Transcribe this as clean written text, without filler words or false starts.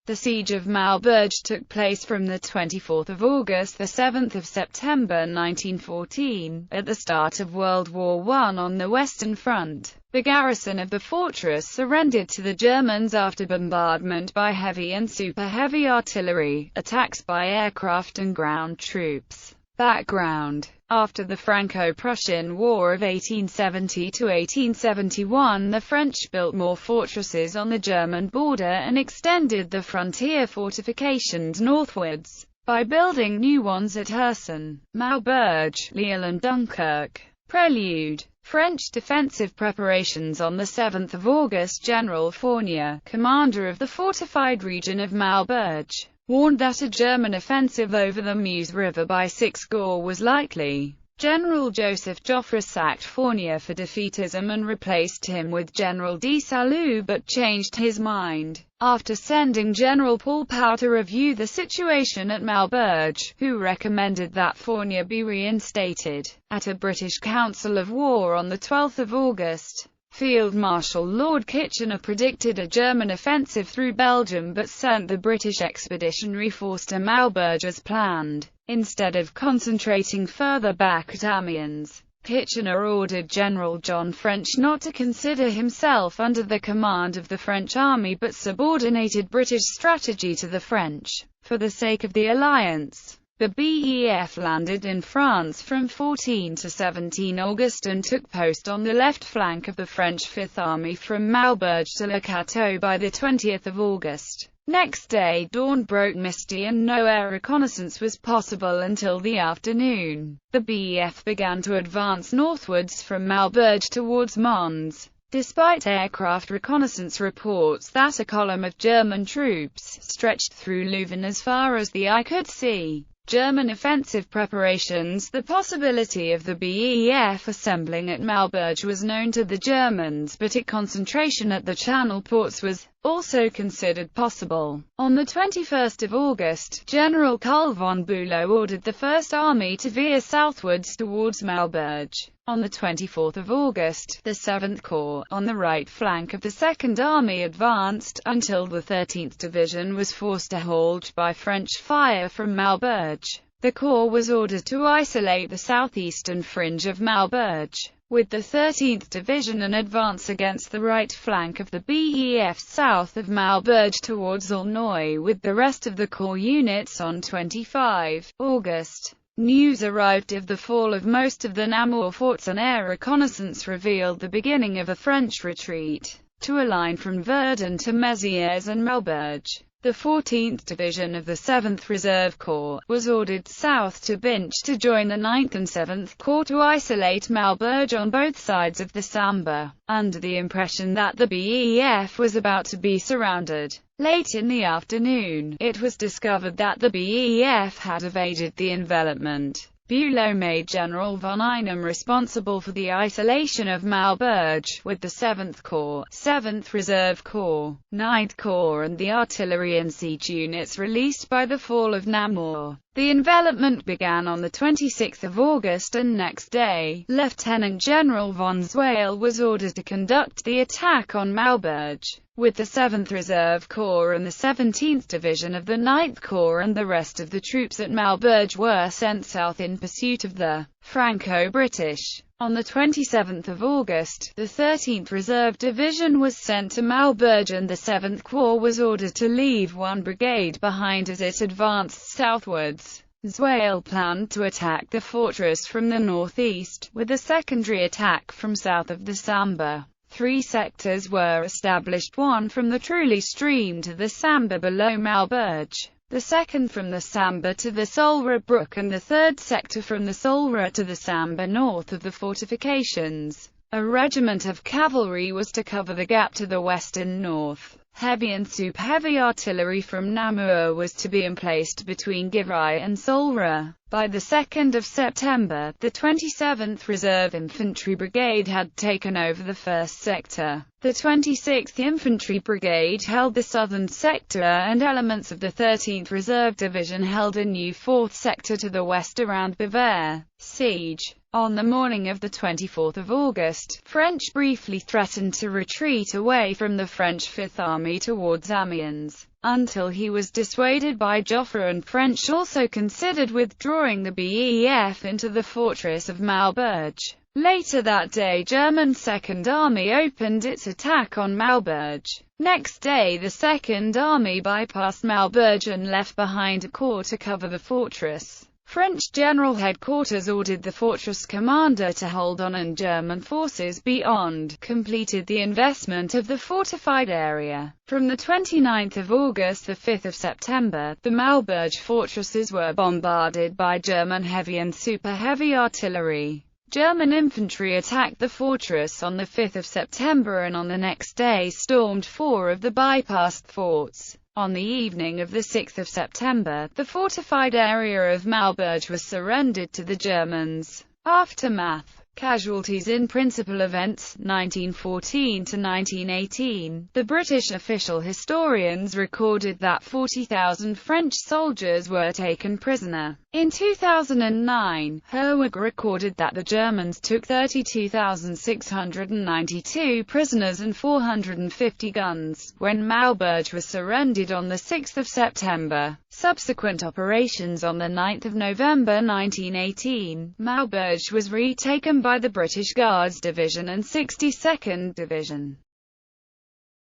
The Siege of Maubeuge took place from the 24th of August to the 7th of September 1914. At the start of World War I on the Western Front, the garrison of the fortress surrendered to the Germans after bombardment by heavy and super-heavy artillery, attacks by aircraft and ground troops. Background: after the Franco-Prussian War of 1870 to 1871, the French built more fortresses on the German border and extended the frontier fortifications northwards, by building new ones at Hirson, Maubeuge, Lille and Dunkirk. Prelude: French defensive preparations. On the 7th of August, General Fournier, commander of the fortified region of Maubeuge, warned that a German offensive over the Meuse River by Sixgor was likely. General Joseph Joffre sacked Fournier for defeatism and replaced him with General de Salut, but changed his mind after sending General Paul Pau to review the situation at Maubeuge, who recommended that Fournier be reinstated. At a British Council of War on the 12th of August, Field Marshal Lord Kitchener predicted a German offensive through Belgium but sent the British Expeditionary Force to Maubeuge as planned. Instead of concentrating further back at Amiens, Kitchener ordered General John French not to consider himself under the command of the French army but subordinated British strategy to the French. For the sake of the alliance, the BEF landed in France from 14 to 17 August and took post on the left flank of the French Fifth Army from Maubeuge to Le Cateau by the 20th of August. Next day dawn broke misty and no air reconnaissance was possible until the afternoon. The BEF began to advance northwards from Maubeuge towards Mons. Despite aircraft reconnaissance reports that a column of German troops stretched through Leuven as far as the eye could see, German offensive preparations, the possibility of the BEF assembling at Maubeuge was known to the Germans, but its concentration at the Channel ports was also considered possible. On the 21st of August, General Karl von Bülow ordered the First Army to veer southwards towards Maubeuge. On the 24th of August, the 7th Corps, on the right flank of the Second Army, advanced, until the 13th Division was forced to halt by French fire from Maubeuge. The Corps was ordered to isolate the southeastern fringe of Maubeuge, with the 13th Division and advance against the right flank of the BEF south of Maubeuge towards Aulnoy with the rest of the Corps units. On 25 August, news arrived of the fall of most of the Namur forts and air reconnaissance revealed the beginning of a French retreat to a line from Verdun to Mézières and Maubeuge. The 14th Division of the 7th Reserve Corps was ordered south to Binche to join the 9th and 7th Corps to isolate Maubeuge on both sides of the Sambre, under the impression that the BEF was about to be surrounded. Late in the afternoon, it was discovered that the BEF had evaded the envelopment. Bülow made General von Einem responsible for the isolation of Maubeuge, with the 7th Corps, 7th Reserve Corps, 9th Corps and the artillery and siege units released by the fall of Namur. The envelopment began on the 26th of August and next day, Lieutenant General von Zweil was ordered to conduct the attack on Maubeuge, with the 7th Reserve Corps and the 17th Division of the 9th Corps and the rest of the troops at Maubeuge were sent south in pursuit of the Franco-British. On the 27th of August, the 13th Reserve Division was sent to Maubeuge and the 7th Corps was ordered to leave one brigade behind as it advanced southwards. Zweil planned to attack the fortress from the northeast, with a secondary attack from south of the Sambre. 3 sectors were established, one from the Trulli stream to the Sambre below Maubeuge, the second from the Sambre to the Solre brook and the third sector from the Solre to the Sambre north of the fortifications. A regiment of cavalry was to cover the gap to the west and north. Heavy and super-heavy artillery from Namur was to be emplaced between Givry and Solre. By the 2nd of September, the 27th Reserve Infantry Brigade had taken over the first sector. The 26th Infantry Brigade held the southern sector and elements of the 13th Reserve Division held a new 4th sector to the west around Bavare. Siege. On the morning of the 24th of August, French briefly threatened to retreat away from the French Fifth Army towards Amiens. until he was dissuaded by Joffre, and French also considered withdrawing the BEF into the fortress of Maubeuge. Later that day, German Second Army opened its attack on Maubeuge. Next day, the Second Army bypassed Maubeuge and left behind a corps to cover the fortress. French General Headquarters ordered the fortress commander to hold on, and German forces beyond completed the investment of the fortified area. From the 29th of August to the 5th of September, the Maubeuge fortresses were bombarded by German heavy and super-heavy artillery. German infantry attacked the fortress on the 5th of September and on the next day stormed 4 of the bypassed forts. On the evening of the 6th of September, the fortified area of Maubeuge was surrendered to the Germans. Aftermath. Casualties in principal events, 1914 to 1918. The British official historians recorded that 40,000 French soldiers were taken prisoner. In 2009, Herwig recorded that the Germans took 32,692 prisoners and 450 guns, when Maubeuge was surrendered on the 6th of September. Subsequent operations. On the 9th of November 1918, Maubeuge was retaken by the British Guards Division and 62nd Division.